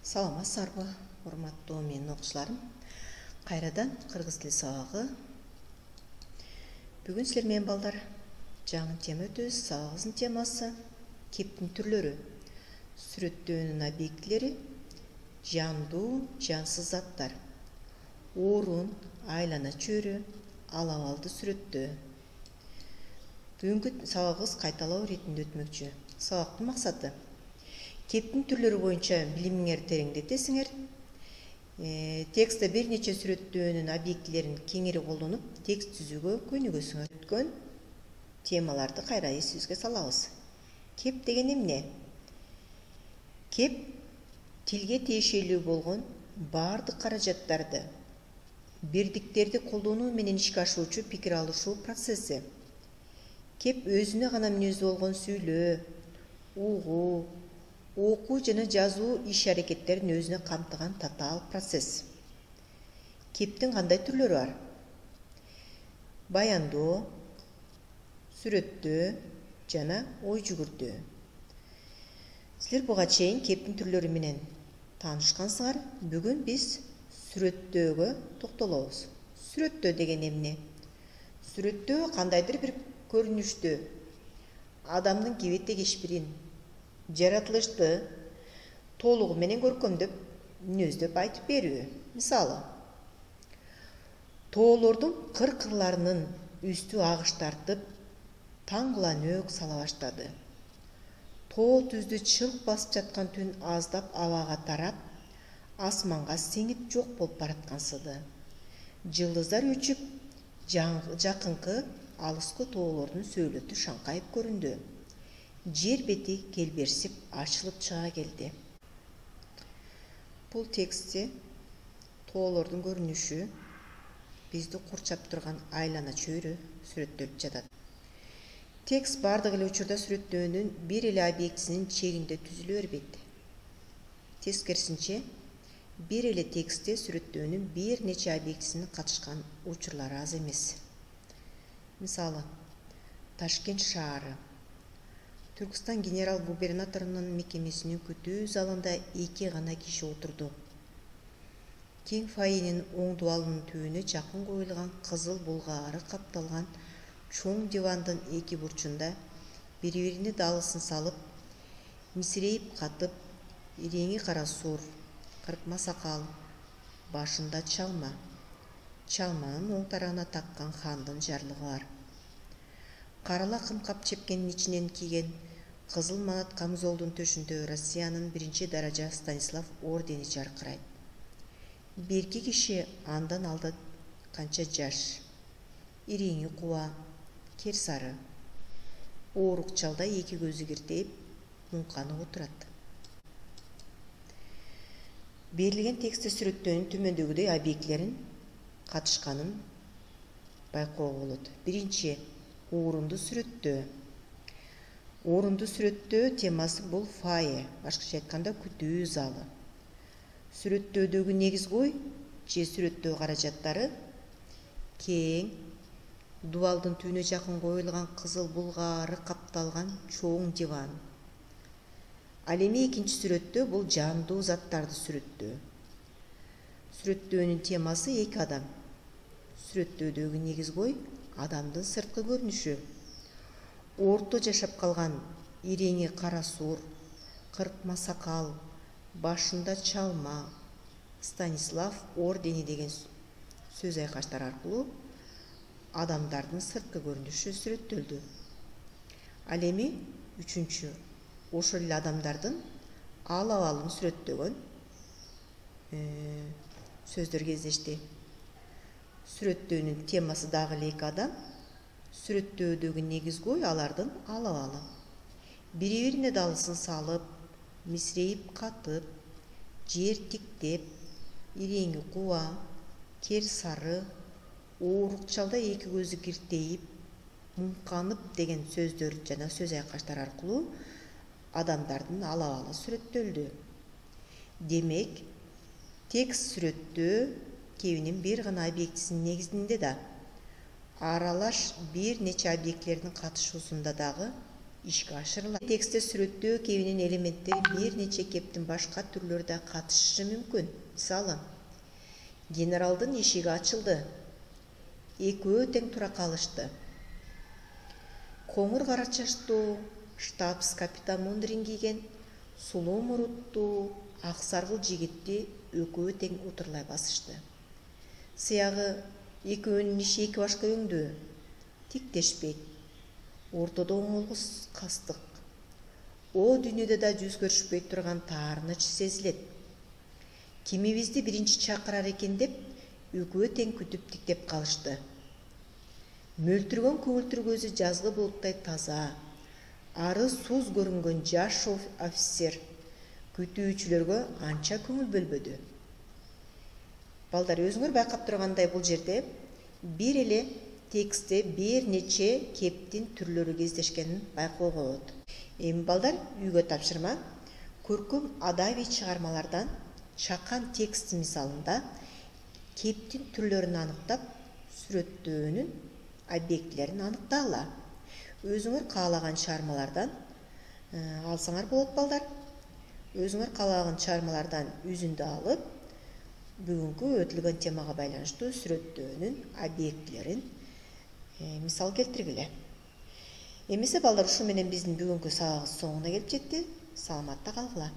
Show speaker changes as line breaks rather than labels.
Саламатсыздарбы, урматтуу менин окуучуларым. Кайрадан кыргыз тили сабагы. Бүгүн силер менен балдар жаңы тема өтөбүз. Сабагыбыздын темасы кептин түрлөрү, сүрөттөөнүн объектилери, жандуу, жансыз заттар, орун, айлана чөйрө, алабалды сүрөттөө. Бүгүнкү сабагыбыз кайталоо иретинде өтмөкчү. Сабактын максаты кептин түрлөрү боюнча билимиңерди тереңдетесиңер. Текстте бир нече сүрөттөөнүн объектилерин кеңири колдонуп, текст түзүүгө көнүгөсүңөр. Өткөн темаларды кайра эсибизге салабыз. Кеп деген эмне? Кеп тилге тиешелүү болгон баардык каражаттарды, бирдиктерди колдонуу менен ишке ашуучу пикир алышуу процесси. Кеп өзүнө гана мүнөздүү болгон сүйлөө, угуу, окуу жана жазуу иш-аракеттерин өзүнө камтыган татаал процесс. Кептин кандай түрлөрү бар? Баяндоо, сүрөттөө жана ой жүгүртүү. Силер буга чейин кептин түрлөрү менен таанышкансыңар. Бүгүн биз сүрөттөөгө токтолобуз. Сүрөттөө деген эмне? Сүрөттөө кандайдыр бир көрүнүштү, адамдын кебете кешпирин, жаратылышты толугу менен көркөмдөп, мүнөздөп айтып берүү. Мисалы, тоолордун кыр-кырларынын үстү агыш тартып, таң кыланөөк сала баштады. Тоо түздү чылк басып жаткан түн аздап абага тарап, асманга сиңип жок болуп бараткансыды. Жылдыздар өчүп, жакынкы алыскы тоолордун сөөлөтү шаңкайып көрүндү. Жер бети келберсип ачылып чыга келди. Бул текстте тоолордун көрүнүшү, бизди курчап турган айлана чөйрө сүрөттөлүп жатат. Текст бардык эле учурда сүрөттөөнүн бир эле объектисинин чегинде түзүлө бербейт. Тескерисинче, бир эле текстте сүрөттөөнүн бир нече объектисинин катышкан учурлары аз эмес. Мисалы, Ташкент шаары. Түркістан генерал-губернаторунун мекемесинин күтүү залында 2 гана киши отурду. Кең фойенин оң дубалынын түбүнө жакын коюлган кызыл булгаары капталган чоң дивандын 2 бурчунда бири-бирине далысын салып, мисирейип катып, иреңи кара суур, кыркма сакал, башында чалма. Чалманын оң тарабына таккан хандын жарлыгы бар. Карала кымкап чепкенин ичинен кийген кызыл манат камзолдун төшүндө Россиянын 1 даража Станислав ордени жаркырайт. Берки киши андан алда канча жаш, иреңи куба, кер сары, оорук чалда 2 көзү киртейип, муңканып отурат. Берилген текстте сүрөттөөнүн төмөндөгүдөй объектилерин катышканын байкоого болот. Биринчи, орунду сүрөттөө. Орунду сүрөттөө темасы бул фойе, башкача айтканда күтүү залы. Сүрөттөөдөгү негизги ой же сүрөттөө каражаттары кең, дубалдын түбүнө жакын коюлган кызыл булгаары капталган чоң диван. Ал эми экинчи сүрөттөө бул жандуу заттарды сүрөттөө. Сүрөттөөнүн темасы 2 адам. Сүрөттөөдөгү негизги ой адамдын сырткы көрүнүшү. Орто жашап калган иреңи кара суур, кыркма сакал, башында чалма, Станислав ордени деген сөз айкаштар аркылуу адамдардын сырткы көрүнүшү сүрөттөлдү. Ал эми үчүнчү, ошол эле адамдардын ала-абалын сүрөттөгөн сөздөр кездешти. Сүрөттөөнүн темасы дагы эле 2 адам. Сүрөттөөдөгү негизги ой алардын ала-абалы. Бири-бирине далысын салып, мисирейип катып, жер тиктеп, иреңи куба, кер сары, оорук чалда 2 көзү киртейип, муңканып деген сөздөр жана сөз айкаштар аркылуу адамдардын ала-абалы сүрөттөлдү. Демек, текст сүрөттөө кебинин бир гана объектисинин негизинде да, аралаш бир нече объектилердин катышуусунда дагы ишке ашырылат. Текстте сүрөттөө кебинин элементтери бир нече кептин башка түрлөрү да катышышы мүмкүн. Мисалы, генералдын эшиги ачылды. Экөө тең тура калышты. Коңур кара чачтуу штабс капитан мундирин кийген сулуу муруттуу ак саргыл жигитти экөө тең утурлай басышты. Сыягы экөөнүн иши эки башка өңдүү, тиктешпейт. Ортодо оңолгус кастык. О дүйнөдө да жүз көрүшпөй турган таарыныч сезилет. Кимибизди биринчи чакырар экен деп экөө тең күтүп тиктеп калышты. Мөлтүргөн көгүлтүр көзү жазгы булуттай таза, ары суз көрүнгөн жаш офицер күтүүчүлөргө анча көңүл бөлбөдү. Балдар, өзүңөр байкап тургандай бул жерде бир эле текстте бир нече кептин түрлөрү кездешкенин байкоого болот. Эми балдар, үйгө тапшырма. Көркөм адабий чыгармалардан чакан текст мисалында кептин түрлөрүн аныктап, сүрөттөөнүн объектилерин аныктагыла. Өзүңөр каалаган чыгармалардан алсаңар болот балдар. Өзүңөр каалаган чыгармалардан үзүндү алып, бүгүнкү өтүлгөн темага байланыштуу сүрөттөөнүн объектилерин мисал келтиргиле. Эмесе балдар, ушу менен биздин бүгүнкү сабагыбыз соңуна келип жетти. Саламатта калгыла.